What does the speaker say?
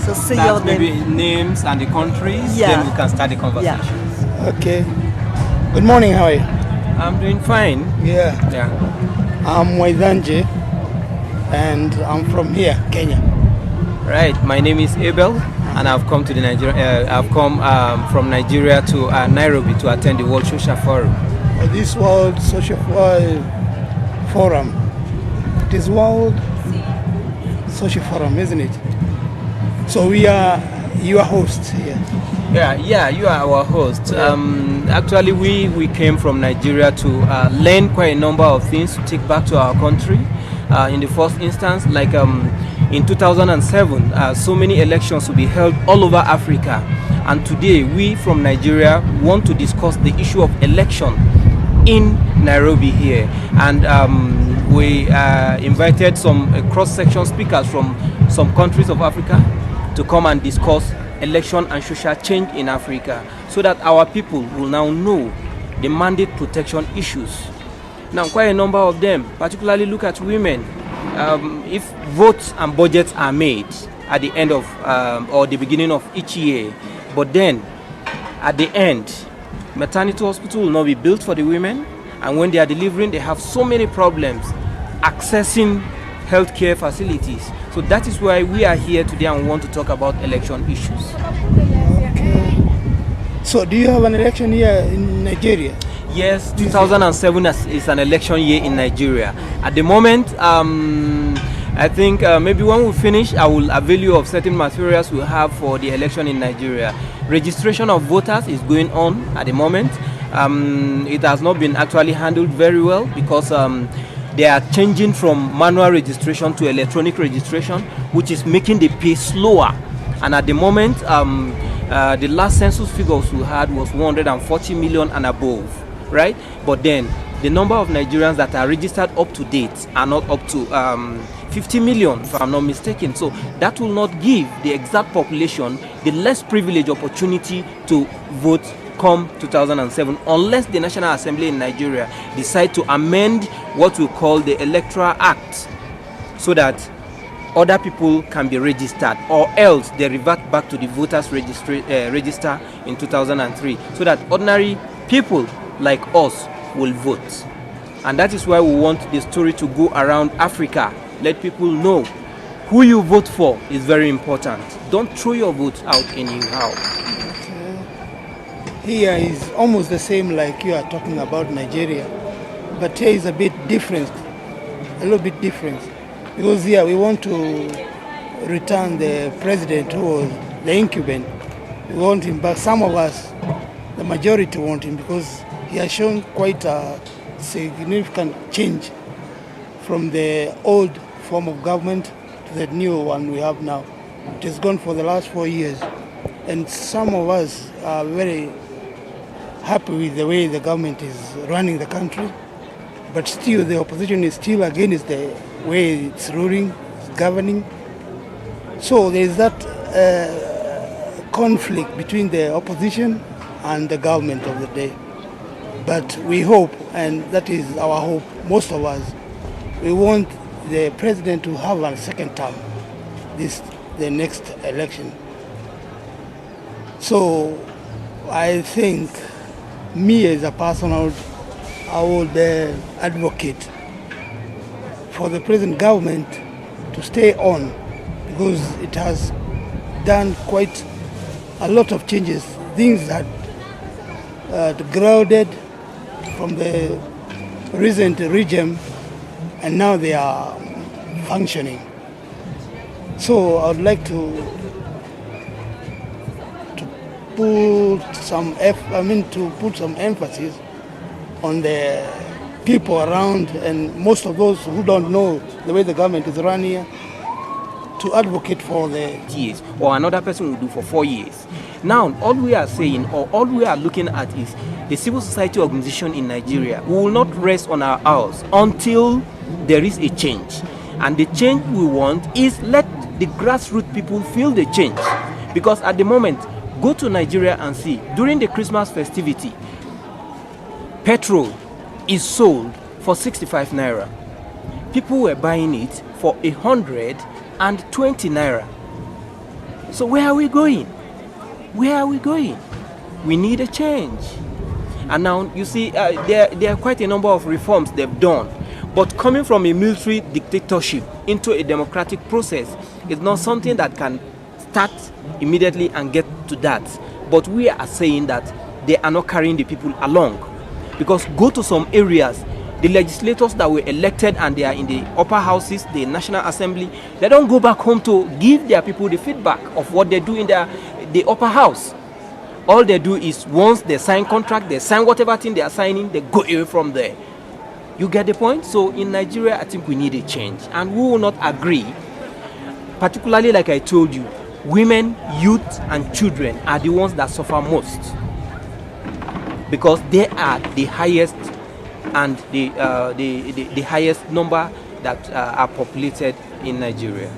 So say That's your maybe name. names and the countries, Yeah. then we can start the conversation. Okay. Good morning, how are you? I'm doing fine. Yeah. Yeah. I'm Waidanje and I'm from here, Kenya. Right. My name is Abel, and I've come to the Nigeria. I've come from Nigeria to Nairobi to attend the World Social Forum. This World Social Forum. It is World Social Forum, isn't it? So we are your hosts here. Yeah, you are our host. Actually, we came from Nigeria to learn quite a number of things to take back to our country. In the first instance, like in 2007, so many elections will be held all over Africa. And today, we from Nigeria want to discuss the issue of election in Nairobi here. And we invited some cross-section speakers from some countries of Africa to come and discuss election and social change in Africa, so that our people will now know the mandate protection issues. Now, quite a number of them, particularly look at women. If votes and budgets are made at the end of or the beginning of each year, but then at the end, maternity hospital will not be built for the women, and when they are delivering, they have so many problems accessing healthcare facilities. So that is why we are here today and want to talk about election issues. Okay. So do you have an election here in Nigeria? Yes, 2007 is an election year in Nigeria. At the moment, I think maybe when we finish, I will avail you of certain materials we have for the election in Nigeria. Registration of voters is going on at the moment. It has not been actually handled very well because they are changing from manual registration to electronic registration, which is making the pace slower. And at the moment, the last census figures we had was 140 million and above, right? But then the number of Nigerians that are registered up to date are not up to 50 million, if I'm not mistaken. So that will not give the exact population the less privileged opportunity to vote come 2007, unless the National Assembly in Nigeria decide to amend what we call the Electoral Act, so that other people can be registered, or else they revert back to the voters register in 2003, so that ordinary people like us will vote. And that is why we want the story to go around Africa. Let people know who you vote for is very important. Don't throw your vote out anyhow. Here is almost the same like you are talking about Nigeria, but here is a bit different, a little bit different, because here we want to return the president who was the incumbent. We want him back. Some of us, the majority, want him because he has shown quite a significant change from the old form of government to the new one we have now. It has gone for the last 4 years, and some of us are very happy with the way the government is running the country, but still the opposition is still against the way it's ruling, it's governing. So there is that conflict between the opposition and the government of the day. But we hope, and that is our hope, most of us, we want the president to have a second term, the next election. So I think me as a person, I would advocate for the present government to stay on, because it has done quite a lot of changes. Things that grounded from the recent regime, and now they are functioning. So I would like to put some emphasis on the people around, and most of those who don't know the way the government is run here, to advocate for the years, or another person will do for 4 years. Now, all we are saying, or all we are looking at, is the civil society organization in Nigeria. We will not rest on our hours until there is a change. And the change we want is let the grassroots people feel the change. Because at the moment, go to Nigeria and see, during the Christmas festivity, petrol is sold for 65 naira. People were buying it for 120 naira. So where are we going? Where are we going? We need a change. And now you see, there are quite a number of reforms they've done. But coming from a military dictatorship into a democratic process is not something that can start immediately and get to that. But we are saying that they are not carrying the people along. Because go to some areas, the legislators that were elected and they are in the upper houses, the National Assembly, they don't go back home to give their people the feedback of what they do in the upper house. All they do is once they sign contract, they sign whatever thing they are signing, they go away from there. You get the point? So in Nigeria, I think we need a change. And we will not agree, particularly like I told you, women, youth, and children are the ones that suffer most. Because they are the highest and the highest number that are populated in Nigeria.